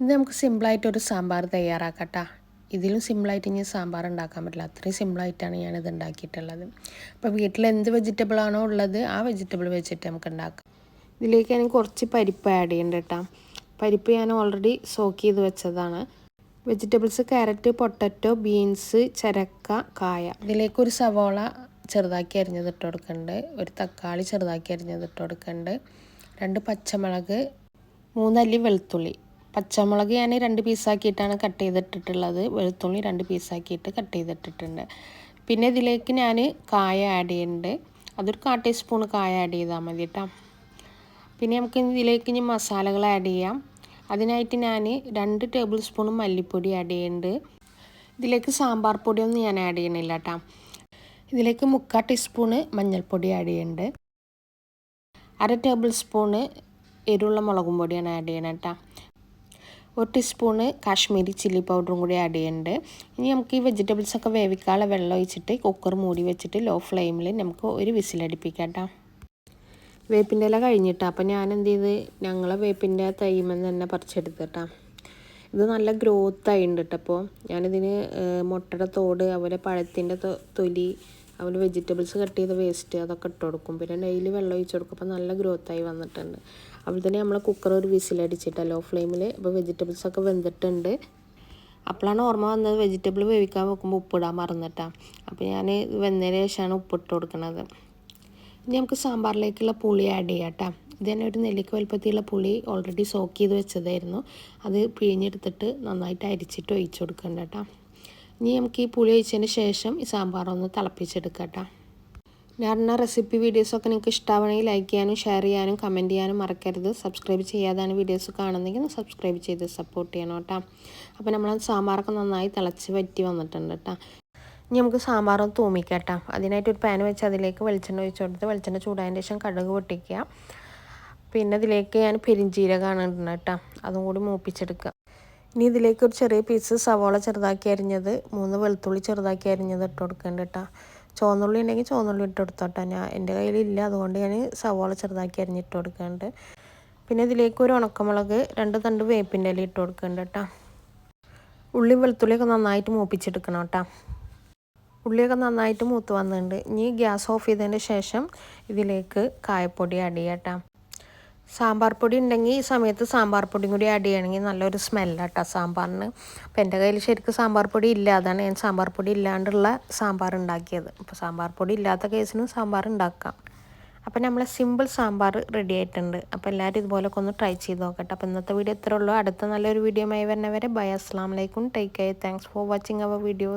ഇത് നമുക്ക് സിമ്പിളായിട്ടൊരു സാമ്പാർ തയ്യാറാക്കട്ടോ. ഇതിലും സിമ്പിളായിട്ട് ഇനി സാമ്പാർ ഉണ്ടാക്കാൻ പറ്റില്ല, അത്രയും സിമ്പിളായിട്ടാണ് ഞാനിത് ഉണ്ടാക്കിയിട്ടുള്ളത്. അപ്പോൾ വീട്ടിൽ എന്ത് വെജിറ്റബിളാണോ ഉള്ളത് ആ വെജിറ്റബിൾ വെച്ചിട്ട് നമുക്ക് ഉണ്ടാക്കാം. ഇതിലേക്ക് ഞാൻ കുറച്ച് പരിപ്പ് ആഡ് ചെയ്യുന്നുണ്ട് കേട്ടോ. പരിപ്പ് ഞാൻ ഓൾറെഡി സോക്ക് ചെയ്ത് വെച്ചതാണ്. വെജിറ്റബിൾസ് ക്യാരറ്റ്, പൊട്ടറ്റോ, ബീൻസ്, ചരക്ക, കായ. ഇതിലേക്കൊരു സവോള ചെറുതാക്കി അരിഞ്ഞത് ഇട്ട് കൊടുക്കുന്നുണ്ട്, ഒരു തക്കാളി ചെറുതാക്കി അരിഞ്ഞത് ഇട്ട് കൊടുക്കുന്നുണ്ട്, 2 പച്ചമുളക്, 3 അല്ലി വെളുത്തുള്ളി. പച്ചമുളക് ഞാൻ 2 പീസാക്കിയിട്ടാണ് കട്ട് ചെയ്തിട്ടിട്ടുള്ളത്, വെളുത്തുള്ളി 2 പീസാക്കിയിട്ട് കട്ട് ചെയ്തിട്ടിട്ടുണ്ട്. പിന്നെ ഇതിലേക്ക് ഞാൻ കായ ആഡ് ചെയ്യുന്നുണ്ട്, അതൊരു 1/4 ടീസ്പൂൺ കായ ആഡ് ചെയ്താൽ മതി കേട്ടോ. പിന്നെ നമുക്ക് ഇതിലേക്ക് ഇനി മസാലകൾ ആഡ് ചെയ്യാം. അതിനായിട്ട് ഞാൻ 2 ടേബിൾ സ്പൂൺ മല്ലിപ്പൊടി ആഡ് ചെയ്യുന്നുണ്ട്. ഇതിലേക്ക് സാമ്പാർ പൊടിയൊന്നും ഞാൻ ആഡ് ചെയ്യണില്ല കേട്ടോ. ഇതിലേക്ക് 3/4 ടീസ്പൂൺ മഞ്ഞൾപ്പൊടി ആഡ് ചെയ്യുന്നുണ്ട്, 1/2 ടേബിൾ സ്പൂണ് എരിവുള്ള മുളകും പൊടിയാണ് ആഡ് ചെയ്യണം കേട്ടോ. 1 ടീസ്പൂണ് കാശ്മീരി ചില്ലി പൗഡറും കൂടി ആഡ് ചെയ്യുന്നുണ്ട്. ഇനി നമുക്ക് ഈ വെജിറ്റബിൾസൊക്കെ വേവിക്കാനുള്ള വെള്ളം ഒഴിച്ചിട്ട് കുക്കർ മൂടി വെച്ചിട്ട് ലോ ഫ്ലെയിമിൽ നമുക്ക് ഒരു വിസിലടിപ്പിക്കാം കേട്ടോ. വേപ്പിൻ്റെ ഇല കഴിഞ്ഞിട്ടാ, അപ്പോൾ ഞാൻ എന്ത് ചെയ്ത് ഞങ്ങളെ വേപ്പിൻ്റെ തൈമെന്ന് തന്നെ പറിച്ചെടുത്തിട്ടാ. ഇത് നല്ല ഗ്രോത്ത് ആയിട്ടുണ്ട് കേട്ടോ. അപ്പോൾ ഞാനിതിന് മുട്ടയുടെ തോട്, അതുപോലെ പഴത്തിൻ്റെ തൊലി, അതുപോലെ വെജിറ്റബിൾസ് കട്ട് ചെയ്ത വേസ്റ്റ് അതൊക്കെ ഇട്ട് കൊടുക്കും. പിന്നെ ഡെയിലി വെള്ളം ഒഴിച്ച് കൊടുക്കും. അപ്പോൾ നല്ല ഗ്രോത്തായി വന്നിട്ടുണ്ട്. അപ്പോൾ തന്നെ നമ്മൾ കുക്കർ ഒരു വിസിലടിച്ചിട്ട് ലോ ഫ്ലെയിമിൽ. അപ്പോൾ വെജിറ്റബിൾസൊക്കെ വെന്തിട്ടുണ്ട്. അപ്പോഴാണ് ഓർമ്മ വന്നത് വെജിറ്റബിൾ വേവിക്കാൻ വെക്കുമ്പോൾ ഉപ്പിടാൻ മറന്നിട്ടാണ്. അപ്പോൾ ഞാൻ വെന്തതിന് ശേഷമാണ് ഉപ്പിട്ട് കൊടുക്കുന്നത്. ഇനി നമുക്ക് സാമ്പാറിലേക്കുള്ള പുളി ആഡ് ചെയ്യാം കേട്ടോ. ഇത് തന്നെ ഒരു നെല്ലിക്ക വലുപ്പത്തിലുള്ള പുളി ഓൾറെഡി സോക്ക് ചെയ്ത് വെച്ചതായിരുന്നു, അത് പിഴിഞ്ഞെടുത്തിട്ട് നന്നായിട്ട് അരിച്ചിട്ട് ഒഴിച്ച് കൊടുക്കണ്ട കേട്ടോ. ഇനി നമുക്ക് ഈ പുളി ഒഴിച്ചതിന് ശേഷം ഈ സാമ്പാർ ഒന്ന് തിളപ്പിച്ചെടുക്കാം കേട്ടോ. ഞാൻ റെസിപ്പി വീഡിയോസൊക്കെ നിങ്ങൾക്ക് ഇഷ്ടമാണെങ്കിൽ ലൈക്ക് ചെയ്യാനും ഷെയർ ചെയ്യാനും കമൻറ്റ് ചെയ്യാനും മറക്കരുത്. സബ്സ്ക്രൈബ് ചെയ്യാതാണ് വീഡിയോസ് കാണുന്നെങ്കിൽ സബ്സ്ക്രൈബ് ചെയ്ത് സപ്പോർട്ട് ചെയ്യണം കേട്ടോ. അപ്പോൾ നമ്മൾ സാമ്പാറൊക്കെ നന്നായി തിളച്ച് വറ്റി വന്നിട്ടുണ്ട് കേട്ടോ. ഇനി നമുക്ക് സാമ്പാർ തൂമിക്കാം കേട്ടോ. അതിനായിട്ട് ഒരു പാൻ വെച്ച് അതിലേക്ക് വെളിച്ചെണ്ണ ഒഴിച്ച് കൊടുത്ത് വെളിച്ചെണ്ണ ചൂടായതിന് ശേഷം കടുക് പൊട്ടിക്കുക. പിന്നെ ഇതിലേക്ക് ഞാൻ പെരിഞ്ജീരകമാണ് ഇടുന്നത് കേട്ടോ, അതും കൂടി മൂപ്പിച്ചെടുക്കുക. ഇനി ഇതിലേക്ക് ഒരു ചെറിയ പീസ് സവോള ചെറുതാക്കി അരിഞ്ഞത്, 3 വെളുത്തുള്ളി ചെറുതാക്കി അരിഞ്ഞത് ഇട്ട് കൊടുക്കേണ്ട കേട്ടോ. ചുവന്നുള്ളി ഉണ്ടെങ്കിൽ ചുവന്നുള്ളി ഇട്ട് കൊടുത്തോട്ടെ. എൻ്റെ കയ്യിലില്ല, അതുകൊണ്ട് ഞാൻ സവോള ചെറുതാക്കി അരിഞ്ഞിട്ട് കൊടുക്കുന്നുണ്ട്. പിന്നെ ഇതിലേക്ക് ഒരു ഉണക്കമുളക്, 2 തണ്ട് വേപ്പിൻ്റെ ഇല ഇട്ട് കൊടുക്കുന്നുണ്ട് കേട്ടോ. ഉള്ളി വെളുത്തുള്ളിയൊക്കെ നന്നായിട്ട് മൂപ്പിച്ചെടുക്കണം കേട്ടോ. ഉള്ളിയൊക്കെ നന്നായിട്ട് മൂത്ത് വന്നിട്ടുണ്ട്. ഇനി ഗ്യാസ് ഓഫ് ചെയ്തതിന് ശേഷം ഇതിലേക്ക് കായപ്പൊടി ആഡ് ചെയ്യാം കേട്ടോ. സാമ്പാർ പൊടി ഉണ്ടെങ്കിൽ ഈ സമയത്ത് സാമ്പാർ പൊടിയും കൂടി ആഡ് ചെയ്യണമെങ്കിൽ നല്ലൊരു സ്മെല്ലാട്ടോ സാമ്പാറിന്. അപ്പോൾ എൻ്റെ കയ്യിൽ ശരിക്കും സാമ്പാർ പൊടി ഇല്ല, അതാണ് ഞാൻ സാമ്പാർ പൊടി ഇല്ലാണ്ടുള്ള സാമ്പാർ ഉണ്ടാക്കിയത്. അപ്പോൾ സാമ്പാർ പൊടി ഇല്ലാത്ത കേസിനും സാമ്പാർ ഉണ്ടാക്കാം. അപ്പോൾ നമ്മളെ സിമ്പിൾ സാമ്പാർ റെഡി ആയിട്ടുണ്ട്. അപ്പോൾ എല്ലാവരും ഇതുപോലൊക്കെ ഒന്ന് ട്രൈ ചെയ്ത് നോക്കട്ടെ. അപ്പോൾ ഇന്നത്തെ വീഡിയോ ഇത്രേ ഉള്ളൂ. അടുത്ത നല്ലൊരു വീഡിയോയുമായി വരുന്നവരെ ബൈ, അസ്സലാമു അലൈക്കും, take care, thanks for watching our video.